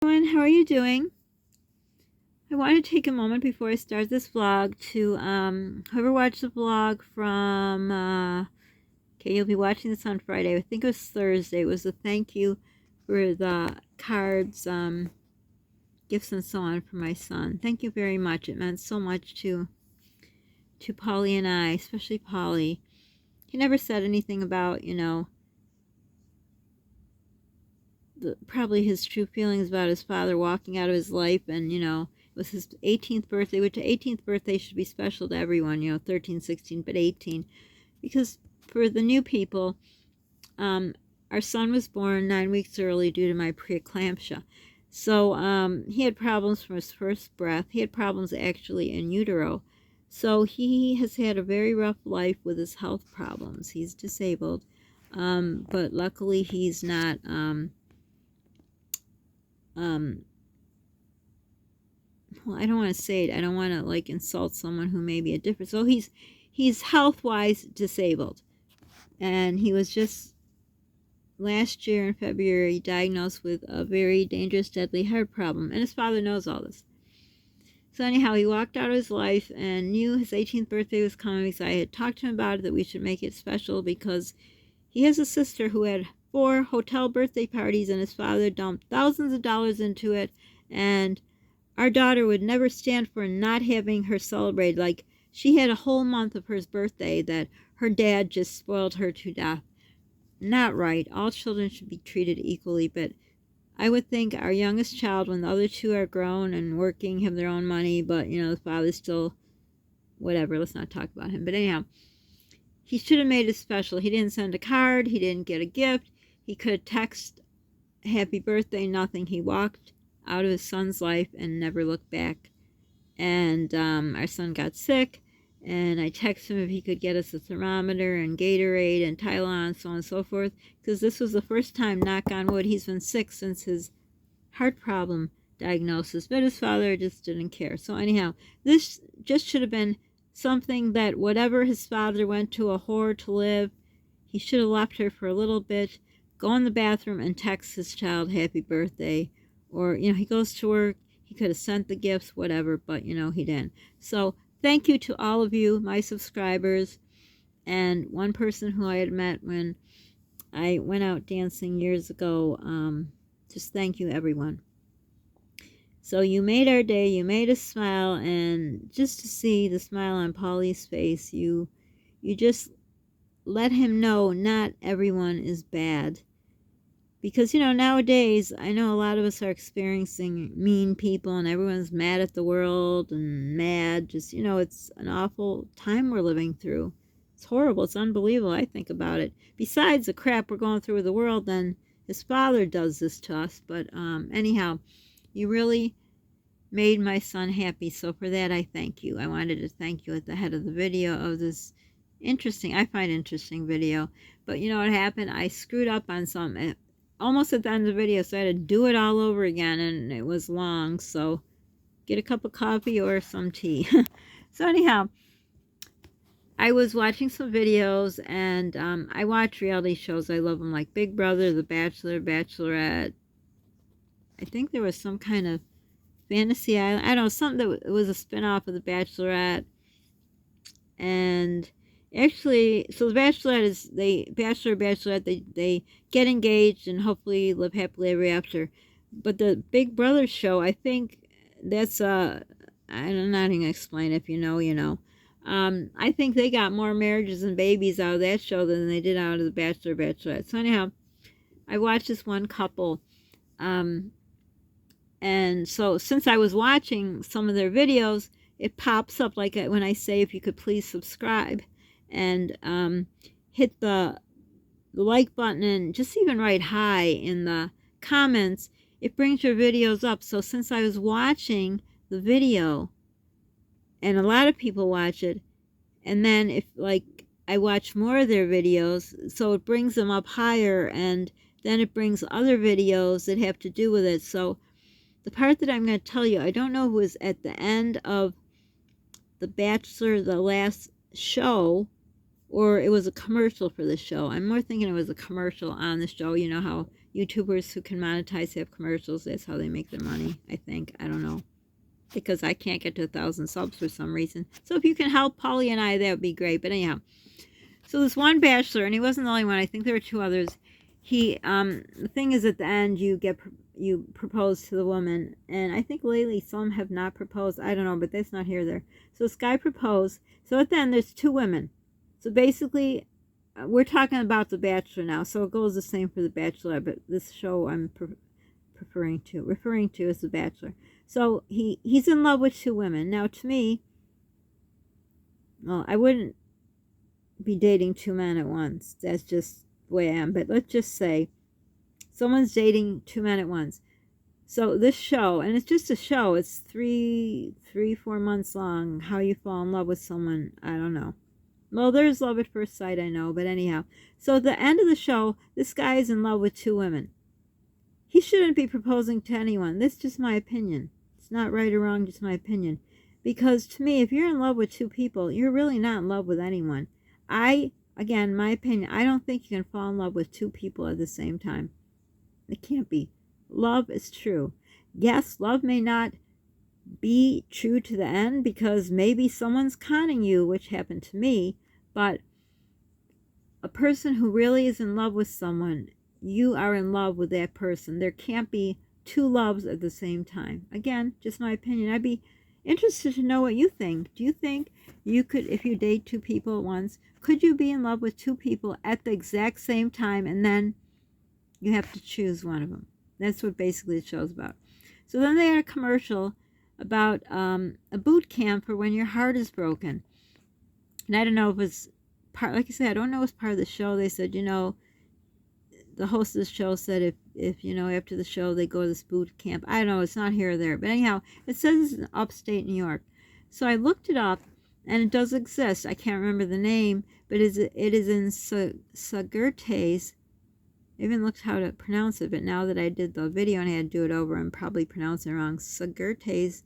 Everyone, how are you doing? I want to take a moment before I start this vlog to whoever watched the vlog from okay, you'll be watching this on Friday. I think it was Thursday. It was a thank you for the cards, gifts and so on for my son. Thank you very much. It meant so much to Polly and I, especially Polly. He never said anything about, probably his true feelings about his father walking out of his life, and it was his 18th birthday, which 18th birthday should be special to everyone, 13, 16, but 18, because for the new people, our son was born 9 weeks early due to my preeclampsia. So he had problems from his first breath. He had problems actually in utero. So he has had a very rough life with his health problems. He's disabled, but luckily he's not well, I don't want to say it. I don't want to like insult someone who may be a different. So he's health-wise disabled, and he was just last year in February diagnosed with a very dangerous, deadly heart problem, and his father knows all this. So anyhow, he walked out of his life and knew his 18th birthday was coming, because I had talked to him about it, that we should make it special, because he has a sister who had 4 hotel birthday parties, and his father dumped thousands of dollars into it, and our daughter would never stand for not having her celebrated. Like, she had a whole month of her birthday that her dad just spoiled her to death. Not right. All children should be treated equally, but I would think our youngest child, when the other 2 are grown and working, have their own money, but, the father's still, whatever, let's not talk about him. But anyhow, he should have made it special. He didn't send a card. He didn't get a gift. He could text happy birthday, nothing. He walked out of his son's life and never looked back. And our son got sick, and I texted him if he could get us a thermometer and Gatorade and Tylenol and so on and so forth, because this was the first time, knock on wood, he's been sick since his heart problem diagnosis, but his father just didn't care. So anyhow, this just should have been something that whatever his father went to a whore to live, he should have left her for a little bit, go in the bathroom and text his child happy birthday. Or, he goes to work, he could have sent the gifts, whatever, but, he didn't. So thank you to all of you, my subscribers, and one person who I had met when I went out dancing years ago. Just thank you, everyone. So you made our day, you made us smile, and just to see the smile on Polly's face, you just let him know not everyone is bad. Because, nowadays, I know a lot of us are experiencing mean people, and everyone's mad at the world and mad. Just, it's an awful time we're living through. It's horrible. It's unbelievable. I think about it. Besides the crap we're going through with the world, then his father does this to us. But anyhow, you really made my son happy. So for that, I thank you. I wanted to thank you at the head of the video of this I find interesting video. But you know what happened? I screwed up on something almost at the end of the video, so I had to do it all over again, and it was long. So get a cup of coffee or some tea. So anyhow, I was watching some videos, and I watch reality shows. I love them, like Big Brother, The Bachelor, Bachelorette. I think there was some kind of Fantasy Island. I don't know, something that was a spin-off of The Bachelorette. And actually, so the Bachelorette is, Bachelorette, they get engaged and hopefully live happily ever after. But the Big Brother show, I think that's, I'm not even going to explain. If you know, you know. I think they got more marriages and babies out of that show than they did out of the Bachelor, Bachelorette. So anyhow, I watched this one couple, and so since I was watching some of their videos, it pops up like when I say, if you could please subscribe and hit the like button, and just even write hi in the comments, it brings your videos up. So since I was watching the video, and a lot of people watch it, and then if like I watch more of their videos, so it brings them up higher, and then it brings other videos that have to do with it. So the part that I'm going to tell you, I don't know if it was at the end of The Bachelor, the last show, or it was a commercial for the show. I'm more thinking it was a commercial on the show. You know how YouTubers who can monetize have commercials. That's how they make their money, I think. I don't know. Because I can't get to 1,000 subs for some reason. So if you can help Polly and I, that would be great. But anyhow. So this one bachelor, and he wasn't the only one. I think there were two others. The thing is, at the end, you propose to the woman, and I think lately some have not proposed. I don't know, but that's not here or there. So this guy proposed. So at the end, there's two women. So basically, we're talking about the Bachelor now. So it goes the same for the Bachelor, but this show I'm referring to as the Bachelor. So he's in love with two women. Now, to me, well, I wouldn't be dating two men at once. That's just the way I am. But let's just say someone's dating two men at once. So this show, and it's just a show, it's 4 months long. How you fall in love with someone, I don't know. Well, there's love at first sight, I know, but anyhow. So at the end of the show, this guy is in love with two women. He shouldn't be proposing to anyone. That's just my opinion. It's not right or wrong, just my opinion. Because to me, if you're in love with two people, you're really not in love with anyone. Again, my opinion, I don't think you can fall in love with two people at the same time. It can't be. Love is true. Yes, love may not be true to the end because maybe someone's conning you, which happened to me, but a person who really is in love with someone, you are in love with that person. There can't be two loves at the same time. Again, just my opinion. I'd be interested to know what you think. Do you think you could, if you date two people at once, could you be in love with two people at the exact same time and then you have to choose one of them? That's what basically the show's about. So then they had a commercial about a boot camp for when your heart is broken. And I don't know if it was part, like I said, I don't know if it was part of the show. They said, the host of the show said if after the show they go to this boot camp. I don't know, it's not here or there. But anyhow, it says it's in upstate New York. So I looked it up, and it does exist. I can't remember the name, but it is in Sagurtes. I even looked how to pronounce it, but now that I did the video and I had to do it over, I'm probably pronouncing it wrong. Sagurtes,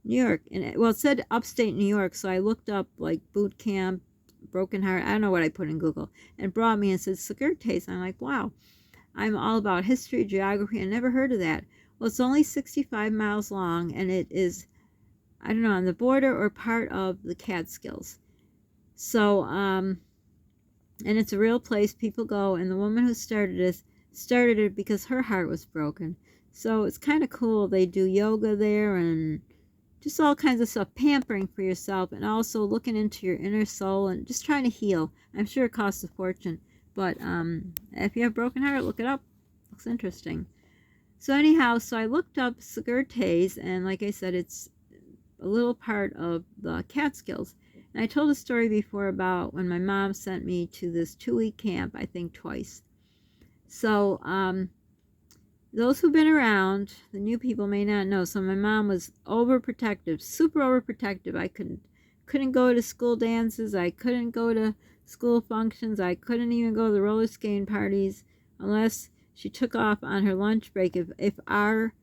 New York. And it said upstate New York, so I looked up like boot camp, broken heart, I don't know what I put in Google, and it brought me and said Sagurtes. I'm like, wow, I'm all about history, geography. I never heard of that. Well, it's only 65 miles long, and it is, I don't know, on the border or part of the Catskills. So, and it's a real place people go, and the woman who started it because her heart was broken. So it's kind of cool. They do yoga there and just all kinds of stuff, pampering for yourself, and also looking into your inner soul and just trying to heal. I'm sure it costs a fortune, but if you have a broken heart, look it up. Looks interesting. So anyhow, so I looked up Sagurtes, and like I said, it's a little part of the Catskills. And I told a story before about when my mom sent me to this 2-week camp, I think twice. So those who've been around, the new people may not know. So my mom was overprotective, super overprotective. I couldn't go to school dances. I couldn't go to school functions. I couldn't even go to the roller skating parties unless she took off on her lunch break. If our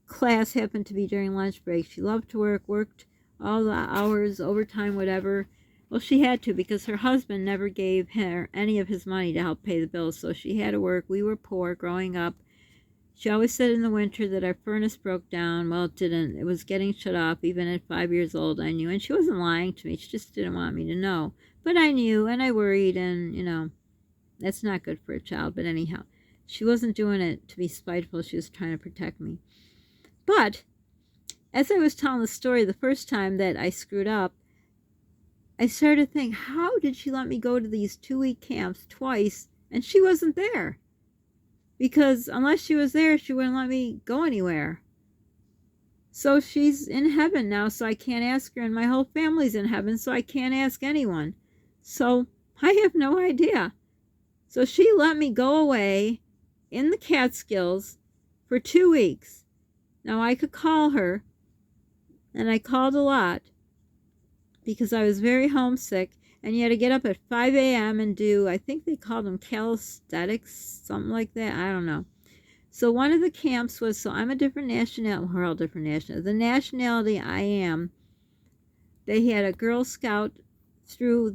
class happened to be during lunch break, she loved to worked all the hours, overtime, whatever. Well, she had to because her husband never gave her any of his money to help pay the bills. So she had to work. We were poor growing up. She always said in the winter that our furnace broke down. Well, it didn't. It was getting shut off. Even at 5 years old, I knew. And she wasn't lying to me. She just didn't want me to know. But I knew, and I worried, and, that's not good for a child. But anyhow, she wasn't doing it to be spiteful. She was trying to protect me. But as I was telling the story the first time that I screwed up, I started to think, how did she let me go to these 2-week camps twice, and she wasn't there? Because unless she was there, she wouldn't let me go anywhere. So she's in heaven now, so I can't ask her, and my whole family's in heaven, so I can't ask anyone. So I have no idea. So she let me go away in the Catskills for 2 weeks. Now I could call her, and I called a lot because I was very homesick. And you had to get up at 5 a.m. and do, I think they called them calisthenics, something like that. I don't know. So one of the camps was, so I'm a different nationality. We're all different nationalities. The nationality I am, they had a Girl Scout through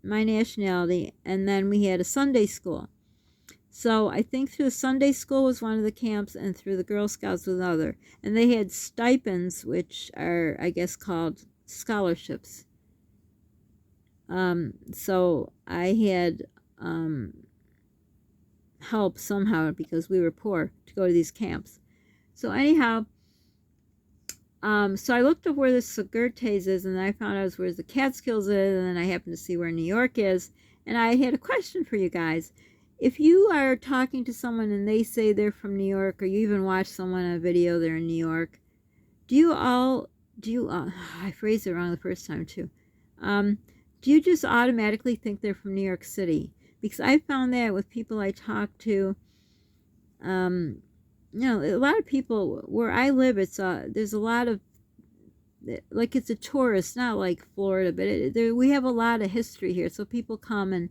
my nationality, and then we had a Sunday school. So I think through the Sunday school was one of the camps, and through the Girl Scouts was another. And they had stipends, which are, I guess, called scholarships. So I had help somehow because we were poor to go to these camps. So anyhow, so I looked up where the Segurtes is, and I found out where the Catskills is, and then I happened to see where New York is. And I had a question for you guys. If you are talking to someone and they say they're from New York, or you even watch someone on a video they're in New York, I phrased it wrong the first time too. Do you just automatically think they're from New York City? Because I found that with people I talk to, a lot of people where I live, there's a lot of, like, it's a tourist, not like Florida, but we have a lot of history here. So people come and,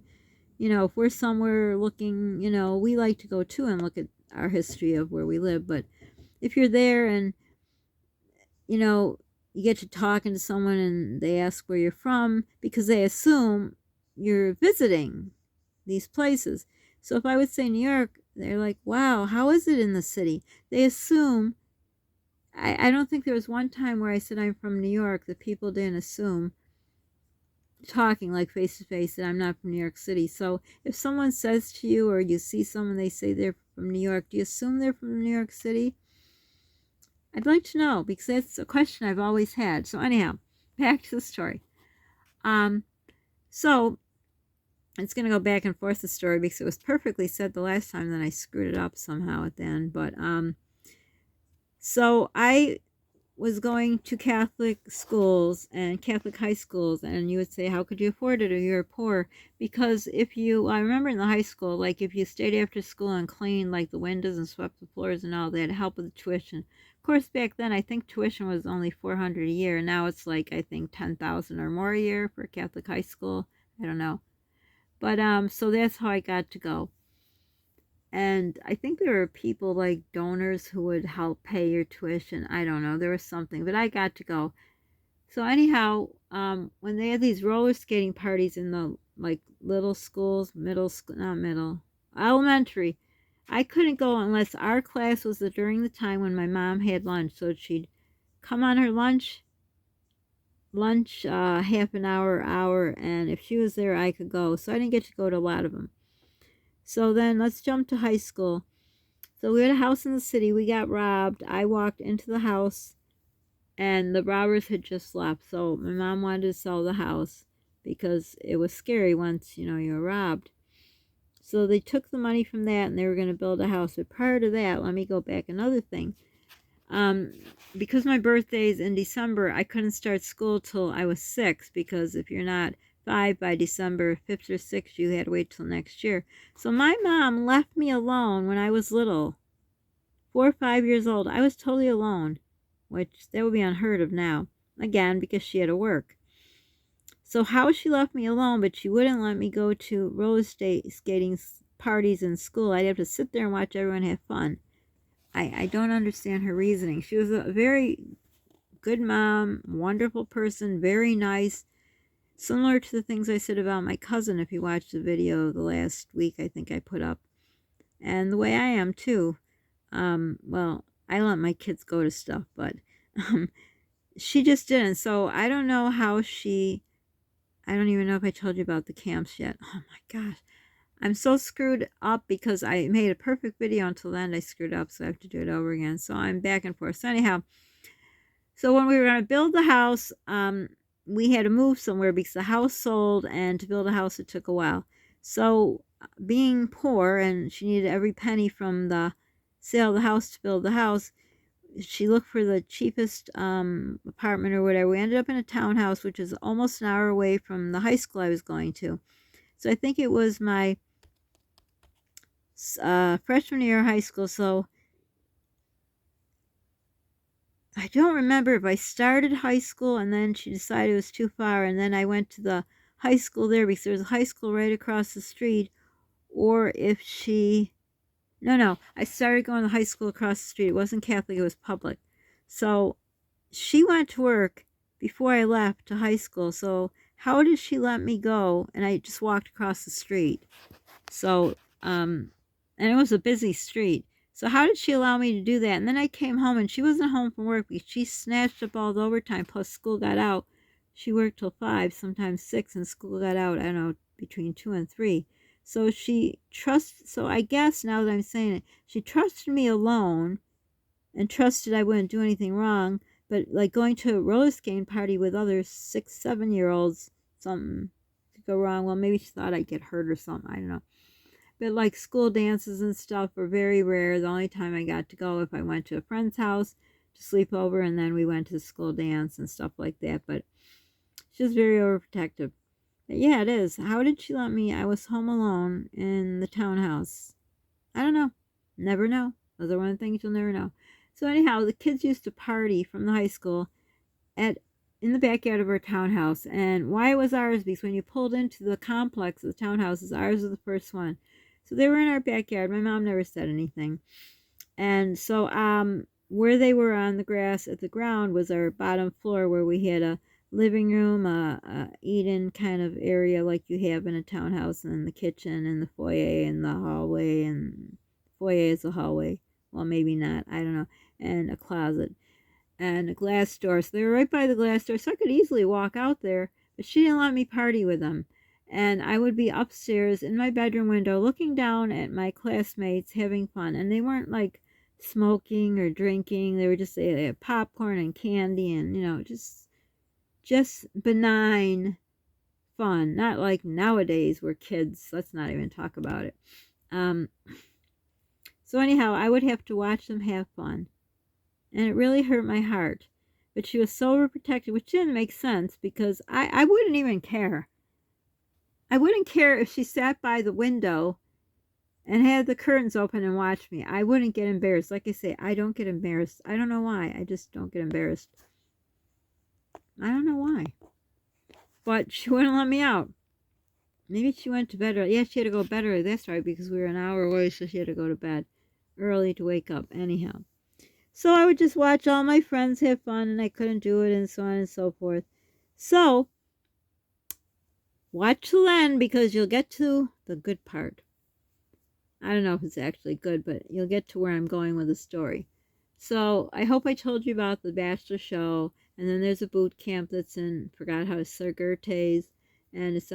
if we're somewhere looking, we like to go too and look at our history of where we live. But if you're there and, you get to talking to someone and they ask where you're from because they assume you're visiting these places. So if I would say New York, they're like, wow, how is it in the city? They assume, I don't think there was one time where I said I'm from New York that people didn't assume, talking like face to face, that I'm not from New York City. So if someone says to you, or you see someone, they say they're from New York, do you assume they're from New York City? I'd like to know, because that's a question I've always had. So anyhow, back to the story. So it's going to go back and forth, the story, because it was perfectly said the last time, then I screwed it up somehow at the end. But so I was going to Catholic schools and Catholic high schools, and you would say, how could you afford it, or you're poor? Because I remember in the high school, like, if you stayed after school and cleaned like the windows and swept the floors and all that, help with the tuition. Of course, back then I think tuition was only $400 a year. Now it's like, I think, $10,000 or more a year for a Catholic high school. I don't know. But so that's how I got to go. And I think there were people like donors who would help pay your tuition. I don't know. There was something, but I got to go. So anyhow, when they had these roller skating parties in the, like, little schools, elementary, I couldn't go unless our class was during the time when my mom had lunch. So she'd come on her lunch, half an hour, and if she was there, I could go. So I didn't get to go to a lot of them. So then let's jump to high school. So we had a house in the city. We got robbed. I walked into the house, and the robbers had just left. So my mom wanted to sell the house because it was scary once, you were robbed. So they took the money from that, and they were going to build a house. But prior to that, let me go back another thing. Because my birthday's in December, I couldn't start school till I was 6, because if you're not 5 by December 5th or 6th, you had to wait till next year. So my mom left me alone when I was little, 4 or 5 years old. I was totally alone, which that would be unheard of now, again, because she had to work. So how she left me alone, but she wouldn't let me go to roller skating parties in school. I'd have to sit there and watch everyone have fun. I don't understand her reasoning. She was a very good mom, wonderful person, very nice. Similar to the things I said about my cousin, if you watched the video the last week, I think I put up. And the way I am, too. Well, I let my kids go to stuff, but she just didn't. So I don't know how I don't even know if I told you about the camps yet. Oh my gosh. I'm so screwed up because I made a perfect video until then. I screwed up, so I have to do it over again. So I'm back and forth. So anyhow, so when we were going to build the house, we had to move somewhere because the house sold, and to build a house, it took a while. So being poor, and she needed every penny from the sale of the house to build the house, she looked for the cheapest apartment or whatever. We ended up in a townhouse, which is almost an hour away from the high school I was going to. So I think it was my freshman year of high school. So I don't remember if I started high school and then she decided it was too far, and then I went to the high school there because there was a high school right across the street, or if she... No, I started going to high school across the street. It wasn't Catholic, it was public. So she went to work before I left to high school. So how did she let me go? And I just walked across the street. So and it was a busy street. So how did she allow me to do that? And then I came home, and she wasn't home from work because she snatched up all the overtime, plus school got out. She worked till 5, sometimes 6, and school got out, I don't know, between 2 and 3. So so I guess now that I'm saying it, she trusted me alone and trusted I wouldn't do anything wrong. But like going to a roller skating party with other 6, 7-year-olds, something could go wrong. Well, maybe she thought I'd get hurt or something. I don't know. But like school dances and stuff were very rare. The only time I got to go if I went to a friend's house to sleep over, and then we went to school dance and stuff like that. But she's very overprotective. But yeah, it is. How did she let me? I was home alone in the townhouse. I don't know. Never know. Those are one of the things you'll never know. So anyhow, the kids used to party from the high school at in the backyard of our townhouse. And why it was ours? Because when you pulled into the complex of the townhouses, ours was the first one. So they were in our backyard. My mom never said anything. And so where they were on the grass at the ground was our bottom floor, where we had a living room, a eat-in kind of area like you have in a townhouse, and the kitchen and the foyer and the hallway, and foyer is a hallway. Well, maybe not. I don't know. And a closet and a glass door. So they were right by the glass door, so I could easily walk out there. But she didn't let me party with them. And I would be upstairs in my bedroom window looking down at my classmates having fun. And they weren't like smoking or drinking. They were just, they had popcorn and candy and, just benign fun. Not like nowadays where kids, let's not even talk about it. So anyhow, I would have to watch them have fun. And it really hurt my heart. But she was so overprotective, which didn't make sense because I wouldn't even care. I wouldn't care if she sat by the window and had the curtains open and watched me. I wouldn't get embarrassed. Like I say, I don't get embarrassed. I don't know why. I just don't get embarrassed. I don't know why. But she wouldn't let me out. Maybe she went to bed early. Yeah, she had to go to bed early. That's right, because we were an hour away, so she had to go to bed early to wake up. Anyhow. So I would just watch all my friends have fun, and I couldn't do it, and so on and so forth. So, watch till end, because you'll get to the good part. I don't know if it's actually good, but you'll get to where I'm going with the story. So, I hope I told you about the Bachelor show, and then there's a boot camp that's in, forgot how to say, Gertes, and it's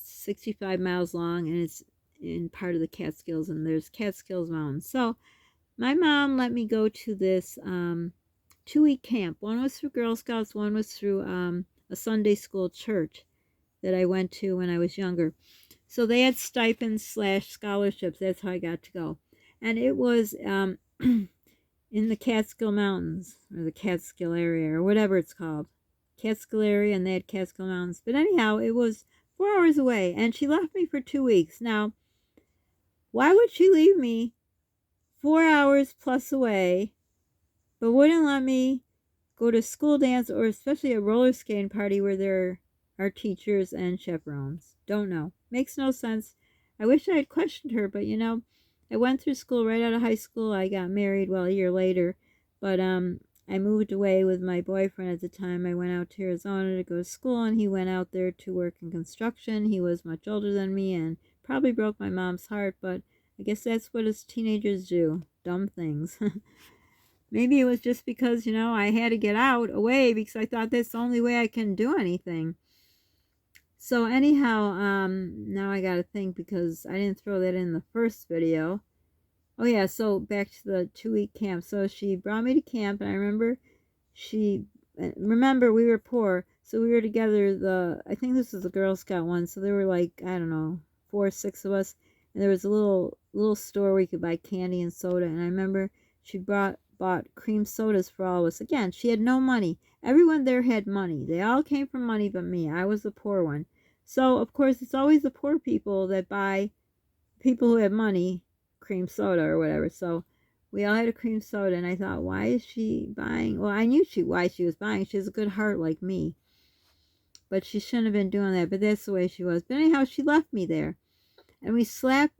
65 miles long, and it's in part of the Catskills, and there's Catskills Mountains. So, my mom let me go to this 2-week camp. One was through Girl Scouts, one was through a Sunday school church that I went to when I was younger. So they had stipends / scholarships. That's how I got to go. And it was in the Catskill Mountains, or the Catskill area, or whatever it's called. Catskill area, and they had Catskill Mountains. But anyhow, it was 4 hours away, and she left me for 2 weeks. Now, why would she leave me 4 hours plus away, but wouldn't let me go to school dance, or especially a roller skating party where there are teachers and chaperones? Don't know. Makes no sense. I wish I had questioned her, but I went through school right out of high school. I got married, well, a year later, but I moved away with my boyfriend at the time. I went out to Arizona to go to school, and he went out there to work in construction. He was much older than me and probably broke my mom's heart, but I guess that's what us teenagers do. Dumb things. Maybe it was just because, I had to get out, away, because I thought that's the only way I can do anything. So anyhow, now I gotta think, because I didn't throw that in the first video. Oh yeah, so back to the 2-week camp. So she brought me to camp, and I remember we were poor, so we were together, I think this was the Girl Scout one, so there were like, I don't know, 4 or 6 of us. And there was a little store where you could buy candy and soda. And I remember she bought cream sodas for all of us. Again, she had no money. Everyone there had money. They all came from money but me. I was the poor one. So, of course, it's always the poor people that buy people who have money cream soda or whatever. So we all had a cream soda. And I thought, why is she buying? Well, I knew why she was buying. She has a good heart like me. But she shouldn't have been doing that. But that's the way she was. But anyhow, she left me there. And we slept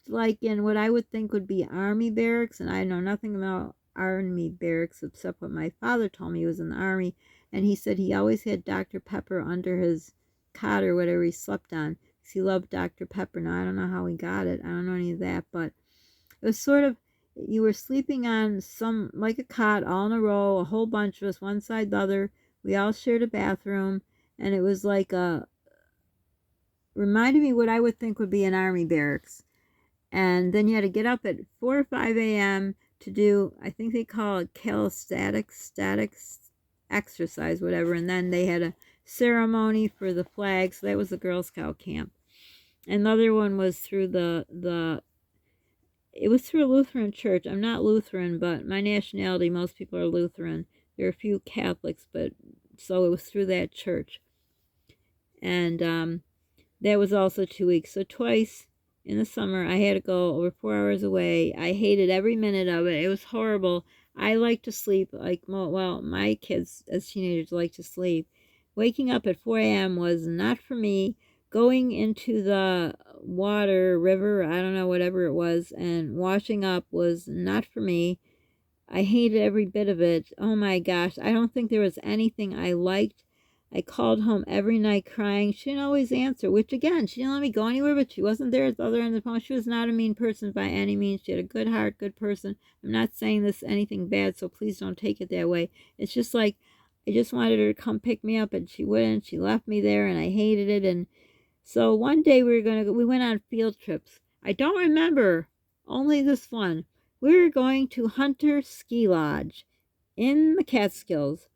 like in what I would think would be army barracks. And I know nothing about army barracks except what my father told me. He was in the army. And he said he always had Dr. Pepper under his cot or whatever he slept on, He loved Dr. Pepper. Now, I don't know how he got it. I don't know any of that, but it was sort of, you were sleeping on some, like a cot, all in a row, a whole bunch of us, one side the other. We all shared a bathroom, and it was like reminded me what I would think would be an army barracks. And then you had to get up at 4 or 5 a.m. to do, I think they call it calisthenics, statics exercise, whatever. And then they had a ceremony for the flag. So that was the Girl Scout camp. Another one was through it was through a Lutheran church. I'm not Lutheran, but my nationality, most people are Lutheran. There are a few Catholics, but so it was through that church. And that was also 2 weeks. So twice in the summer, I had to go over 4 hours away. I hated every minute of it. It was horrible. I like to sleep, well, my kids as teenagers like to sleep. Waking up at 4 a.m. was not for me. Going into the water, river, I don't know, whatever it was, and washing up was not for me. I hated every bit of it. Oh my gosh, I don't think there was anything I liked. I called home every night crying. She didn't always answer, which again, she didn't let me go anywhere, but she wasn't there at the other end of the phone. She was not a mean person by any means. She had a good heart, good person. I'm not saying this anything bad, so please don't take it that way. It's just like, I just wanted her to come pick me up, and she wouldn't. She left me there, and I hated it. And so one day we went on field trips. I don't remember, only this one. We were going to Hunter Ski Lodge in the Catskills.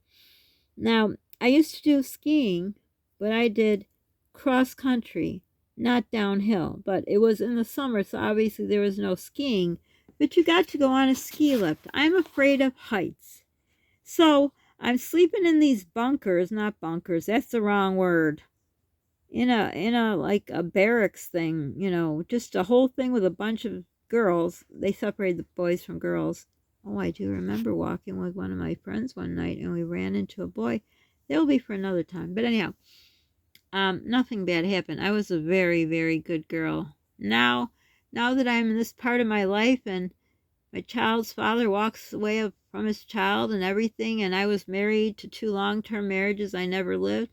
Now, I used to do skiing, but I did cross country, not downhill. But it was in the summer, so obviously there was no skiing. But you got to go on a ski lift. I'm afraid of heights. So I'm sleeping in these bunkers, not bunkers, that's the wrong word. In a like a barracks thing, just a whole thing with a bunch of girls. They separated the boys from girls. Oh, I do remember walking with one of my friends one night, and we ran into a boy. That will be for another time. But anyhow, nothing bad happened. I was a very, very good girl. Now that I'm in this part of my life, and my child's father walks away from his child and everything, and I was married to 2 long-term marriages I never lived.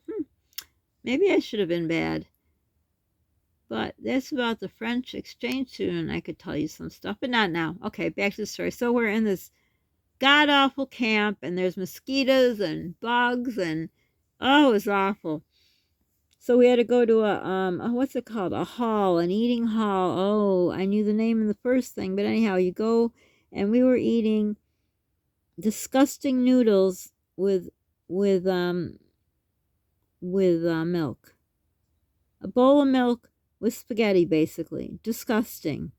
Maybe I should have been bad. But that's about the French exchange student. I could tell you some stuff, but not now. Okay, back to the story. So we're in this god-awful camp, and there's mosquitoes and bugs, and oh, it was awful. So we had to go to what's it called? A hall, an eating hall. Oh, I knew the name of the first thing, but anyhow, you go, and we were eating disgusting noodles with milk. A bowl of milk with spaghetti, basically. Disgusting.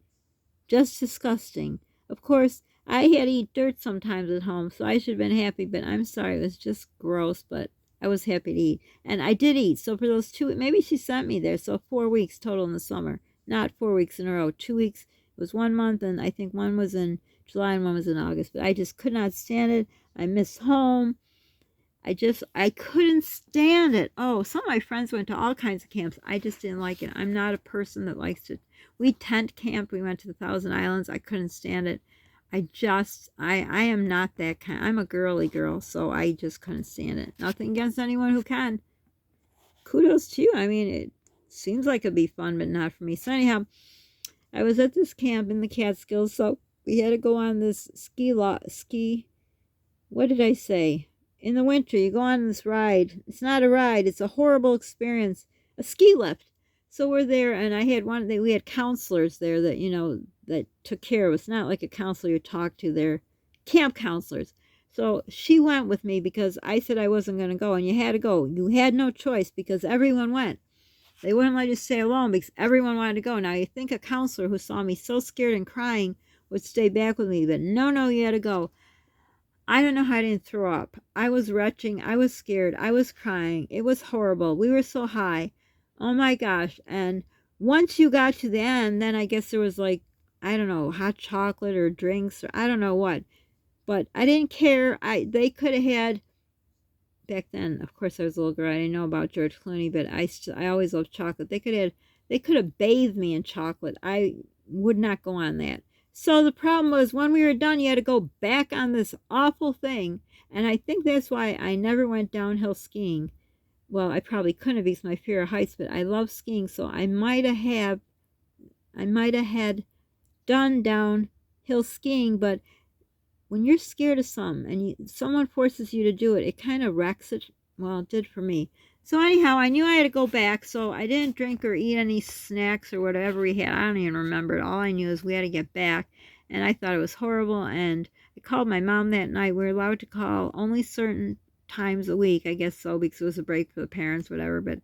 Just disgusting. Of course, I had to eat dirt sometimes at home, so I should have been happy, but I'm sorry, it was just gross, but I was happy to eat. And I did eat, so for those 2, maybe she sent me there, so 4 weeks total in the summer. Not 4 weeks in a row. 2 weeks, it was 1 month, and I think one was in July and one was in August, but I just could not stand it. I miss home. I couldn't stand it. Oh, some of my friends went to all kinds of camps. I just didn't like it. I'm not a person that likes to. We tent camped. We went to the Thousand Islands. I couldn't stand it. I am not that kind. I'm a girly girl, so I just couldn't stand it. Nothing against anyone who can. Kudos to you. I mean, it seems like it'd be fun, but not for me. So anyhow, I was at this camp in the Catskills, so we had to go on this what did I say? In the winter, you go on this ride. It's not a ride. It's a horrible experience. A ski lift. So we're there, and we had counselors there that, that took care of us. Not like a counselor you talk to. They're camp counselors. So she went with me because I said I wasn't going to go, and you had to go. You had no choice because everyone went. They wouldn't let you stay alone because everyone wanted to go. Now, you think a counselor who saw me so scared and crying would stay back with me, but no, you had to go. I don't know how I didn't throw up. I was retching. I was scared. I was crying. It was horrible. We were so high. Oh my gosh. And once you got to the end, then I guess there was I don't know, hot chocolate or drinks or I don't know what. But I didn't care. They could have had, back then, of course I was a little girl. I didn't know about George Clooney, but I always loved chocolate. They could have bathed me in chocolate. I would not go on that. So the problem was when we were done, you had to go back on this awful thing. And I think that's why I never went downhill skiing. well, I probably couldn't have because my fear of heights, but I love skiing, so I might have had done downhill skiing, but when you're scared of something and someone forces you to do it, it kind of wrecks it. Well, it did for me. So anyhow, I knew I had to go back, so I didn't drink or eat any snacks or whatever we had. I don't even remember it. All I knew is we had to get back, and I thought it was horrible. And I called my mom that night. We were allowed to call only certain times a week, I guess so, because it was a break for the parents, whatever. But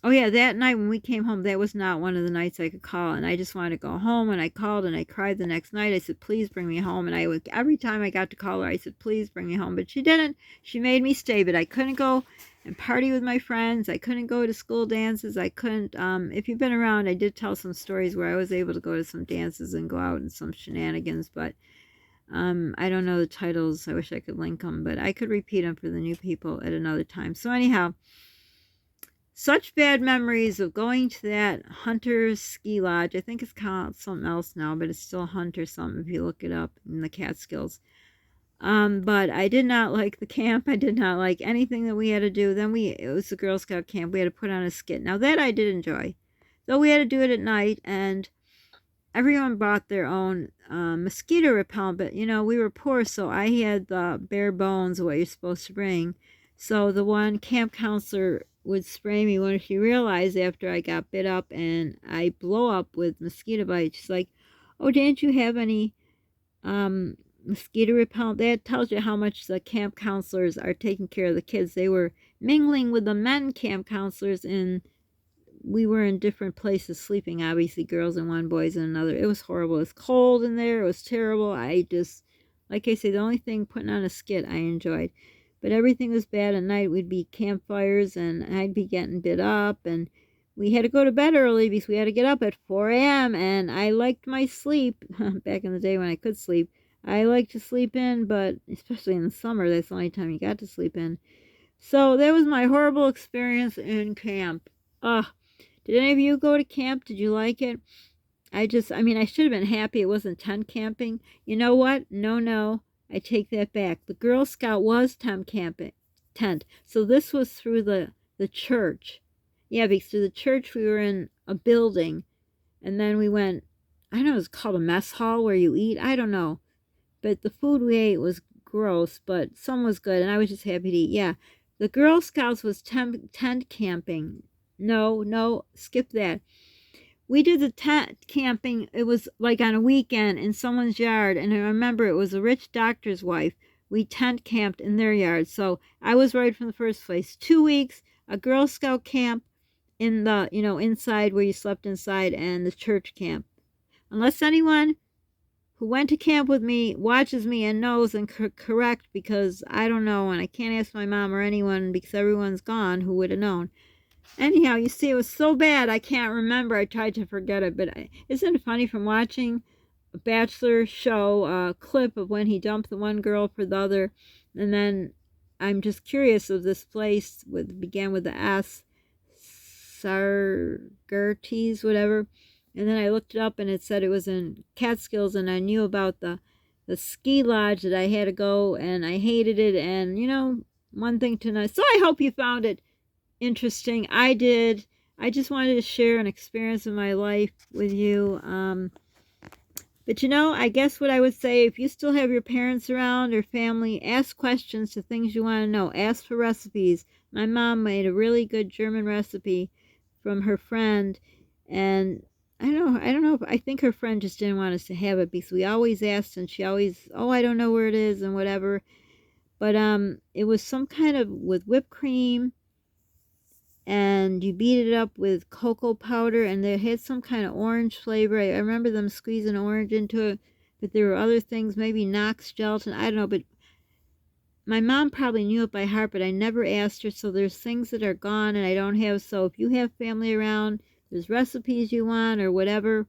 oh yeah, that night when we came home, that was not one of the nights I could call, and I just wanted to go home. And I called and I cried the next night. I said, "Please bring me home." And I would every time I got to call her, I said, "Please bring me home." But she didn't. She made me stay, but I couldn't go and party with my friends. I couldn't go to school dances. I couldn't. If you've been around, I did tell some stories where I was able to go to some dances and go out and some shenanigans, but I don't know the titles. I wish I could link them, but I could repeat them for the new people at another time. So anyhow. Such bad memories of going to that Hunter Ski Lodge. I think it's called something else now, but it's still Hunter something if you look it up in the Catskills. But I did not like the camp. I did not like anything that we had to do. Then it was the Girl Scout camp. We had to put on a skit. Now that I did enjoy. Though we had to do it at night, and everyone brought their own mosquito repellent, but we were poor, so I had the bare bones of what you're supposed to bring. So the one camp counselor would spray me when she realized after I got bit up and I blow up with mosquito bites. She's like, "Oh, didn't you have any mosquito repellent?" That tells you how much the camp counselors are taking care of the kids. They were mingling with the men camp counselors, and we were in different places sleeping, obviously girls in one, boys in another. It was horrible. It was cold in there. It was terrible. I just, like I say, the only thing putting on a skit I enjoyed. But everything was bad. At night we'd be campfires and I'd be getting bit up, and we had to go to bed early because we had to get up at 4 a.m. and I liked my sleep back in the day when I could sleep. I like to sleep in, but especially in the summer, that's the only time you got to sleep in. So that was my horrible experience in camp. Ugh. Did any of you go to camp? Did you like it? I mean, I should have been happy it wasn't tent camping. You know what? No, I take that back. The Girl Scout was tent. So this was through the church. Yeah, because through the church we were in a building, and then we went, I don't know, it's called a mess hall where you eat. I don't know. But the food we ate was gross, but some was good, and I was just happy to eat. Yeah, the Girl Scouts was tent camping. No, skip that. We did the tent camping. It was like on a weekend in someone's yard, and I remember it was a rich doctor's wife. We tent camped in their yard, so I was right from the first place. 2 weeks, a Girl Scout camp in the, inside where you slept inside, and the church camp. Unless anyone who went to camp with me watches me and knows and correct, because I don't know, and I can't ask my mom or anyone because everyone's gone who would have known. Anyhow, you see, it was so bad I can't remember. I tried to forget it, but isn't it funny from watching a Bachelor show a clip of when he dumped the one girl for the other, and then I'm just curious of this place began with the S, Sargerties, whatever, and then I looked it up and it said it was in Catskills, and I knew about the ski lodge that I had to go, and I hated it, and one thing to know. So I hope you found it interesting. I did. I just wanted to share an experience in my life with you. But I guess what I would say, if you still have your parents around or family, ask questions to things you want to know. Ask for recipes. My mom made a really good German recipe from her friend, and I don't know if I think her friend just didn't want us to have it because we always asked, and she always, "Oh, I don't know where it is," and whatever. But it was some kind of with whipped cream, and you beat it up with cocoa powder, and they had some kind of orange flavor. I remember them squeezing orange into it, but there were other things, maybe Knox gelatin, I don't know, but my mom probably knew it by heart, but I never asked her. So there's things that are gone and I don't have. So if you have family around, there's recipes you want or whatever,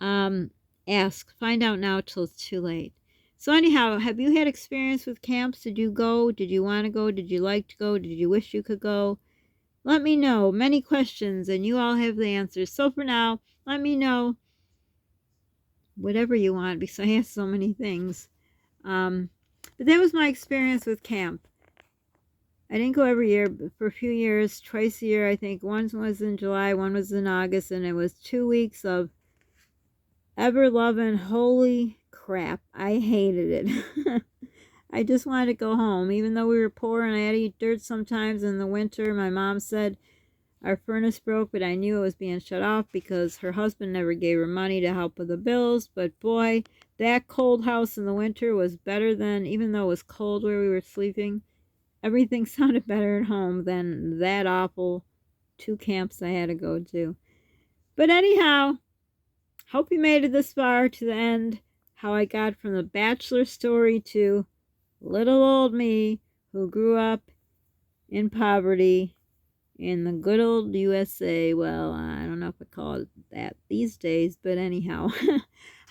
ask. Find out now till it's too late. So anyhow, have you had experience with camps? Did you go? Did you want to go? Did you like to go? Did you wish you could go? Let me know. Many questions, and you all have the answers. So for now, let me know whatever you want, because I have so many things. But that was my experience with camp. I didn't go every year, but for a few years, twice a year, I think. One was in July, one was in August, and it was 2 weeks of ever loving, holy crap. I hated it. I just wanted to go home, even though we were poor and I had to eat dirt sometimes in the winter. My mom said our furnace broke, but I knew it was being shut off because her husband never gave her money to help with the bills. But boy, that cold house in the winter was better than, even though it was cold where we were sleeping, everything sounded better at home than that awful 2 camps I had to go to. But anyhow, hope you made it this far to the end. How I got from the Bachelor story to little old me who grew up in poverty in the good old USA. Well, I don't know if I call it that these days, but anyhow,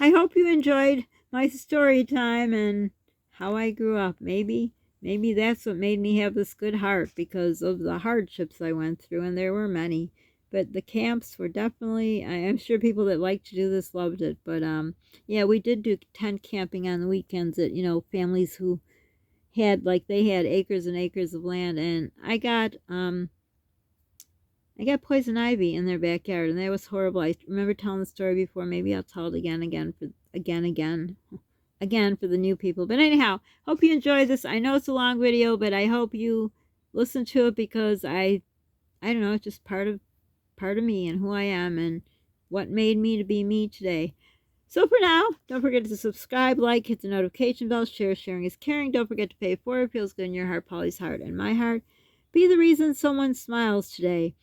I hope you enjoyed my story time and how I grew up. Maybe that's what made me have this good heart, because of the hardships I went through, and there were many. But the camps were definitely, I am sure people that like to do this loved it. But yeah, we did do tent camping on the weekends at, families who had, like, they had acres and acres of land, and I got poison ivy in their backyard, and that was horrible. I remember telling the story before. Maybe I'll tell it again for the new people. But anyhow, hope you enjoy this. I know it's a long video, but I hope you listen to it, because I don't know, it's just part of me and who I am and what made me to be me today. So for now, don't forget to subscribe, like, hit the notification bell, share. Sharing is caring. Don't forget to pay it forward. It feels good in your heart, Polly's heart, and my heart. Be the reason someone smiles today.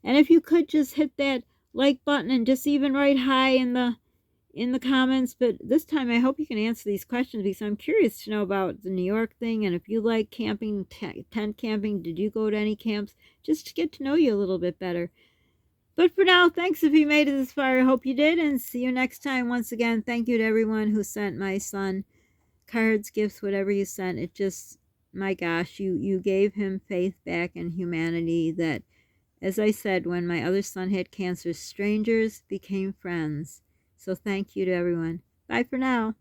And if you could just hit that like button and just even write hi in the comments. But this time I hope you can answer these questions, because I'm curious to know about the New York thing, and if you like camping, tent camping, did you go to any camps? Just to get to know you a little bit better. But for now, thanks if you made it this far. I hope you did, and see you next time. Once again, thank you to everyone who sent my son cards, gifts, whatever you sent. It just, my gosh, you gave him faith back in humanity that, as I said, when my other son had cancer, strangers became friends. So thank you to everyone. Bye for now.